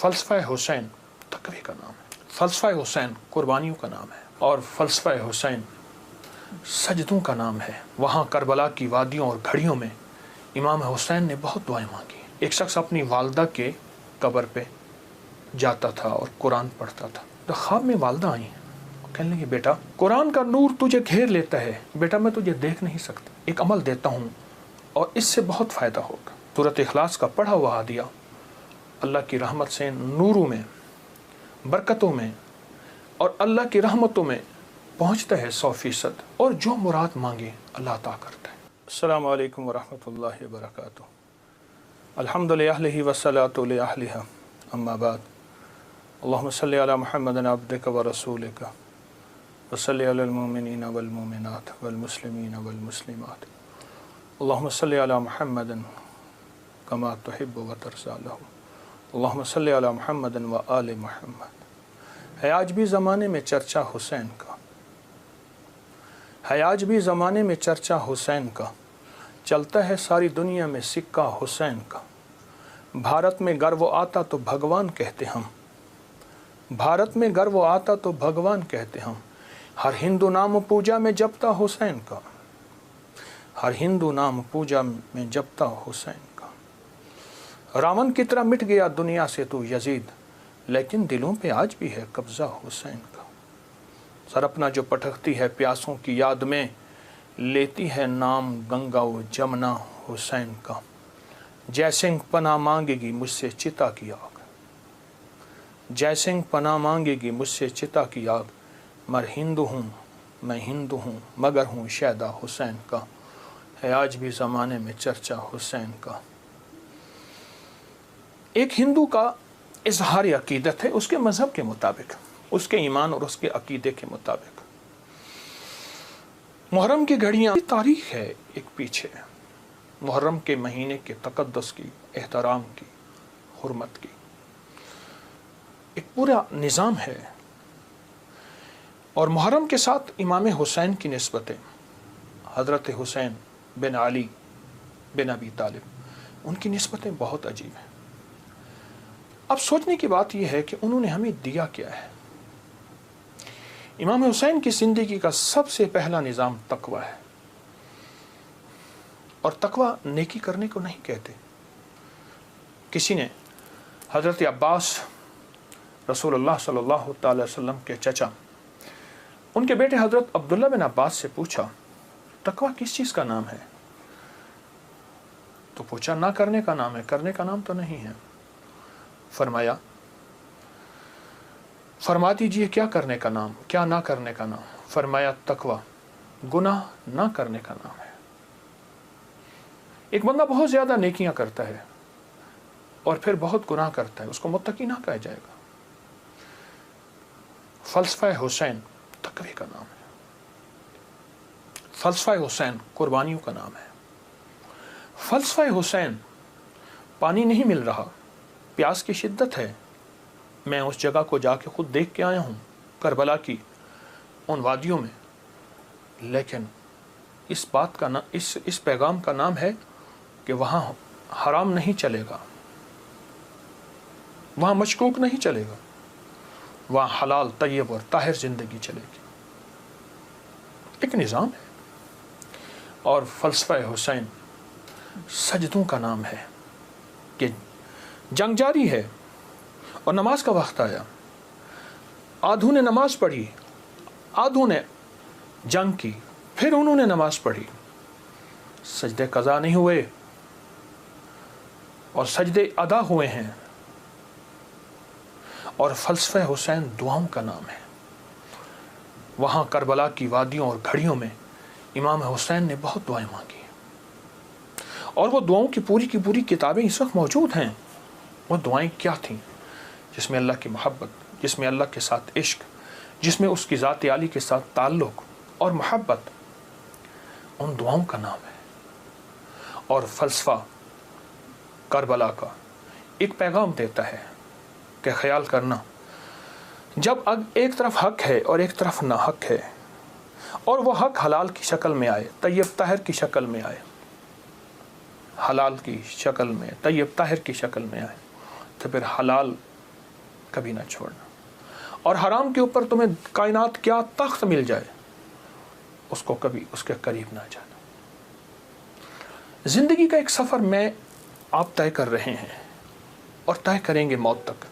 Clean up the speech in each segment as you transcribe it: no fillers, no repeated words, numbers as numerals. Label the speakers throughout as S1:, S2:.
S1: فلسفہ حسین تقوی کا نام ہے، فلسفہ حسین قربانیوں کا نام ہے، اور فلسفہ حسین سجدوں کا نام ہے۔ وہاں کربلا کی وادیوں اور گھڑیوں میں امام حسین نے بہت دعائیں مانگی۔ ایک شخص اپنی والدہ کے قبر پہ جاتا تھا اور قرآن پڑھتا تھا، تو خواب میں والدہ آئی، کہنے لگی بیٹا قرآن کا نور تجھے گھیر لیتا ہے، بیٹا میں تجھے دیکھ نہیں سکتا، ایک عمل دیتا ہوں اور اس سے بہت فائدہ ہوگا۔ سورۃ اخلاص کا پڑھا ہوا ہدیہ اللہ کی رحمت سے نوروں میں، برکتوں میں اور اللہ کی رحمتوں میں پہنچتا ہے 100%، اور جو مراد مانگے اللہ عطا کرتا ہے۔ السلام علیکم ورحمۃ اللہ وبرکاتہ۔ الحمد للہ والصلاۃ لأہلہا، اما بعد، اللہم صلی علی محمد عبدک ورسولک وصلی علی المؤمنین والمؤمنات والمسلمین والمسلمات، اللہم صلی علی محمد کما تحب وترضی لہ، اللہم صلی علی محمد وآل محمد۔ ہے آج بھی زمانے میں چرچا حسین کا، ہے آج بھی زمانے میں چرچا حسین کا، چلتا ہے ساری دنیا میں سکہ حسین کا۔ بھارت میں گر وہ آتا تو بھگوان کہتے ہم، بھارت میں گر وہ آتا تو بھگوان کہتے ہم، ہر ہندو نام پوجا میں جپتا حسین کا، ہر ہندو نام پوجا میں جپتا حسین کا۔ راون کی طرح مٹ گیا دنیا سے تو یزید، لیکن دلوں پہ آج بھی ہے قبضہ حسین کا۔ سر اپنا جو پٹکتی ہے پیاسوں کی یاد میں، لیتی ہے نام گنگا و جمنا حسین کا۔ جے سنگھ پناہ مانگے گی مجھ سے چتا کی آگ، جے سنگھ پناہ مانگے گی مجھ سے چتا کی آگ، مر ہندو ہوں میں ہندو ہوں مگر ہوں شیدا حسین کا۔ ہے آج بھی زمانے میں چرچا حسین کا۔ ایک ہندو کا اظہار عقیدت ہے اس کے مذہب کے مطابق، اس کے ایمان اور اس کے عقیدے کے مطابق۔ محرم کی گھڑیاں تاریخ ہے ایک پیچھے، محرم کے مہینے کے تقدس کی، احترام کی، حرمت کی ایک پورا نظام ہے، اور محرم کے ساتھ امام حسین کی نسبتیں، حضرت حسین بن علی بن ابی طالب، ان کی نسبتیں بہت عجیب ہیں۔ اب سوچنے کی بات یہ ہے کہ انہوں نے ہمیں دیا کیا ہے۔ امام حسین کی زندگی کا سب سے پہلا نظام تقوی ہے، اور تقوی نیکی کرنے کو نہیں کہتے۔ کسی نے حضرت عباس رسول اللہ صلی اللہ تعالی وسلم کے چچا، ان کے بیٹے حضرت عبداللہ بن عباس سے پوچھا تقوی کس چیز کا نام ہے؟ تو پوچھا نہ کرنے کا نام ہے، کرنے کا نام تو نہیں ہے۔ فرما دیجئے کیا کرنے کا نام، کیا نہ کرنے کا نام؟ فرمایا تقوی گناہ نہ کرنے کا نام ہے۔ ایک بندہ بہت زیادہ نیکیاں کرتا ہے اور پھر بہت گناہ کرتا ہے، اس کو متقی نہ کہا جائے گا۔ فلسفہ حسین تقوی کا نام ہے، فلسفہ حسین قربانیوں کا نام ہے۔ فلسفہ حسین پانی نہیں مل رہا، پیاس کی شدت ہے، میں اس جگہ کو جا کے خود دیکھ کے آیا ہوں، کربلا کی ان وادیوں میں، لیکن اس بات کا اس پیغام کا نام ہے کہ وہاں حرام نہیں چلے گا، وہاں مشکوک نہیں چلے گا، وہاں حلال طیب اور طاہر زندگی چلے گی۔ ایک نظام ہے۔ اور فلسفہ حسین سجدوں کا نام ہے کہ جنگ جاری ہے اور نماز کا وقت آیا، آدھوں نے نماز پڑھی، آدھوں نے جنگ کی، پھر انہوں نے نماز پڑھی، سجدے قضا نہیں ہوئے اور سجدے ادا ہوئے ہیں۔ اور فلسفہ حسین دعاؤں کا نام ہے۔ وہاں کربلا کی وادیوں اور گھڑیوں میں امام حسین نے بہت دعائیں مانگی، اور وہ دعاؤں کی پوری کتابیں اس وقت موجود ہیں۔ وہ دعائیں کیا تھیں؟ جس میں اللہ کی محبت، جس میں اللہ کے ساتھ عشق، جس میں اس کی ذات عالی کے ساتھ تعلق اور محبت، ان دعاؤں کا نام ہے۔ اور فلسفہ کربلا کا ایک پیغام دیتا ہے کہ خیال کرنا، جب ایک طرف حق ہے اور ایک طرف نہ حق ہے، اور وہ حق حلال کی شکل میں آئے، طیب طاہر کی شکل میں آئے، حلال کی شکل میں، طیب طاہر کی شکل میں آئے، تو پھر حلال کبھی نہ چھوڑنا. اور حرام کے اوپر تمہیں کائنات کیا تخت مل جائے اس کو کبھی اس کے قریب نہ جانا. زندگی کا ایک سفر میں آپ طے کر رہے ہیں اور طے کریں گے موت تک.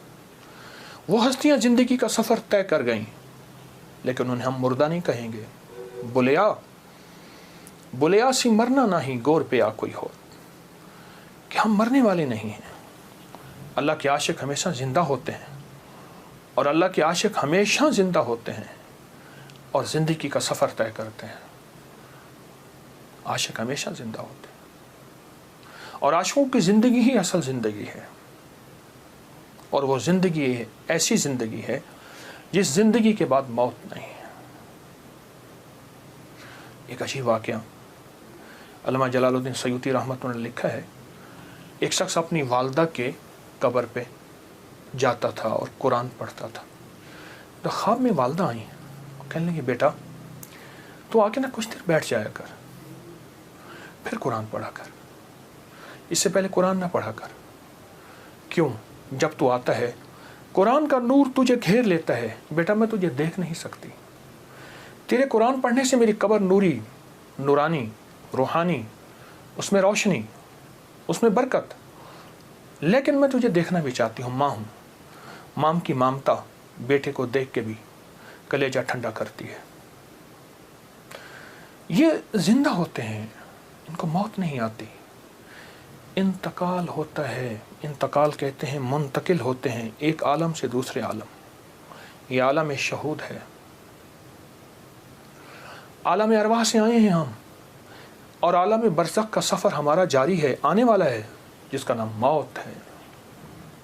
S1: وہ ہستیاں زندگی کا سفر طے کر گئیں لیکن انہیں ہم مردہ نہیں کہیں گے. بلیا سی مرنا نہیں گور پہ آ کوئی ہو, کہ ہم مرنے والے نہیں ہیں. اللہ کے عاشق ہمیشہ زندہ ہوتے ہیں اور اللہ کے عاشق ہمیشہ زندہ ہوتے ہیں اور زندگی کا سفر طے کرتے ہیں. عاشق ہمیشہ زندہ ہوتے ہیں اور عاشقوں کی زندگی ہی اصل زندگی ہے. اور وہ زندگی ایسی زندگی ہے جس زندگی کے بعد موت نہیں ہے. ایک عجیب واقعہ علامہ جلال الدین سیوطی رحمۃ اللہ نے لکھا ہے. ایک شخص اپنی والدہ کے قبر پہ جاتا تھا اور قرآن پڑھتا تھا. تو خواب میں والدہ آئیں, کہنے لگی بیٹا تو آ کے نا کچھ دیر بیٹھ جایا کر, پھر قرآن پڑھا کر, اس سے پہلے قرآن نہ پڑھا کر. کیوں؟ جب تو آتا ہے قرآن کا نور تجھے گھیر لیتا ہے. بیٹا میں تجھے دیکھ نہیں سکتی, تیرے قرآن پڑھنے سے میری قبر نوری, نورانی, روحانی, اس میں روشنی, اس میں برکت, لیکن میں تجھے دیکھنا بھی چاہتی ہوں. ماں ہوں, ماں کی مامتا بیٹے کو دیکھ کے بھی کلیجہ ٹھنڈا کرتی ہے. یہ زندہ ہوتے ہیں, ان کو موت نہیں آتی. انتقال ہوتا ہے, انتقال کہتے ہیں منتقل ہوتے ہیں ایک عالم سے دوسرے عالم. یہ عالم شہود ہے, عالم ارواح سے آئے ہیں ہم, اور عالم برزخ کا سفر ہمارا جاری ہے, آنے والا ہے, جس کا نام موت ہے,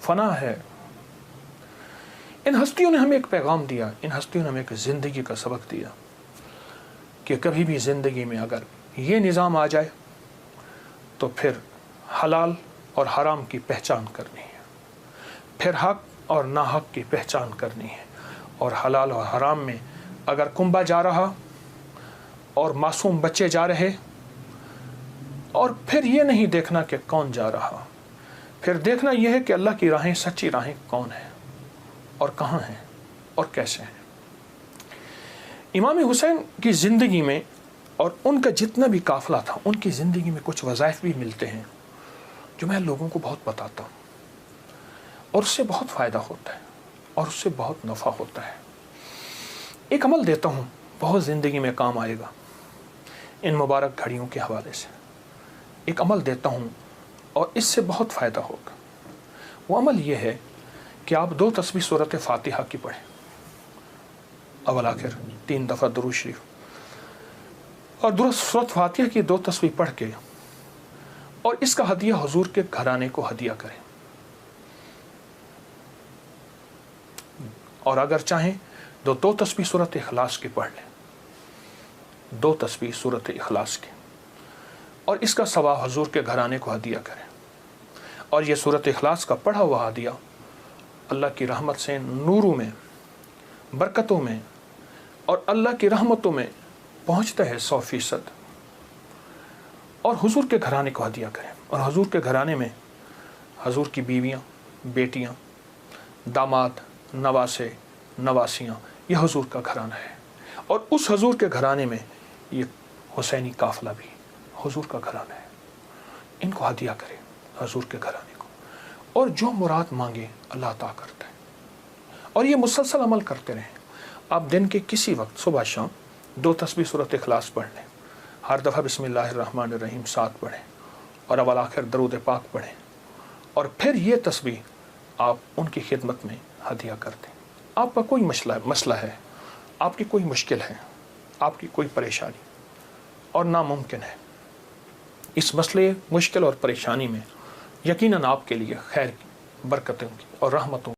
S1: فنا ہے. ان ہستیوں نے ہمیں ایک پیغام دیا, ان ہستیوں نے ہمیں ایک زندگی کا سبق دیا کہ کبھی بھی زندگی میں اگر یہ نظام آ جائے تو پھر حلال اور حرام کی پہچان کرنی ہے, پھر حق اور ناحق کی پہچان کرنی ہے. اور حلال اور حرام میں اگر کنبا جا رہا اور معصوم بچے جا رہے, اور پھر یہ نہیں دیکھنا کہ کون جا رہا, پھر دیکھنا یہ ہے کہ اللہ کی راہیں, سچی راہیں کون ہیں اور کہاں ہیں اور کیسے ہیں. امام حسین کی زندگی میں اور ان کا جتنا بھی قافلہ تھا, ان کی زندگی میں کچھ وظائف بھی ملتے ہیں جو میں لوگوں کو بہت بتاتا ہوں, اور اس سے بہت فائدہ ہوتا ہے اور اس سے بہت نفع ہوتا ہے. ایک عمل دیتا ہوں, بہت زندگی میں کام آئے گا. ان مبارک گھڑیوں کے حوالے سے ایک عمل دیتا ہوں اور اس سے بہت فائدہ ہوگا. وہ عمل یہ ہے کہ آپ 2 تسبیح سورۃ فاتحہ کی پڑھیں, اول آخر 3 دفعہ درود شریف, اور سورۃ فاتحہ کی 2 تسبیح پڑھ کے اور اس کا ہدیہ حضور کے گھرانے کو ہدیہ کریں. اور اگر چاہیں تو 2 تسبیح سورۃ اخلاص کی پڑھ لیں, 2 تسبیح سورۃ اخلاص کی, اور اس کا ثواب حضور کے گھرانے کو ہدیہ کریں. اور یہ سورۃ اخلاص کا پڑھا ہوا ہدیہ اللہ کی رحمت سے نوروں میں, برکتوں میں اور اللہ کی رحمتوں میں پہنچتا ہے 100%. اور حضور کے گھرانے کو ہدیہ کریں. اور حضور کے گھرانے میں حضور کی بیویاں, بیٹیاں, داماد, نواسے, نواسیاں, یہ حضور کا گھرانہ ہے. اور اس حضور کے گھرانے میں یہ حسینی قافلہ بھی حضور کا گھرانہ ہے. ان کو ہدیہ کریں حضور کے گھرانے کو, اور جو مراد مانگے اللہ عطا کرتا ہے. اور یہ مسلسل عمل کرتے رہیں. آپ دن کے کسی وقت صبح شام 2 تسبیح سورۃ اخلاص پڑھ لیں, ہر دفعہ بسم اللہ الرحمن الرحیم 7 پڑھیں, اور اول آخر درود پاک پڑھیں, اور پھر یہ تسبیح آپ ان کی خدمت میں ہدیہ کر دیں. آپ کا کوئی مسئلہ ہے, آپ کی کوئی مشکل ہے, آپ کی کوئی پریشانی اور ناممکن ہے, اس مسئلے, مشکل اور پریشانی میں یقیناً آپ کے لیے خیر کی, برکتوں کی اور رحمتوں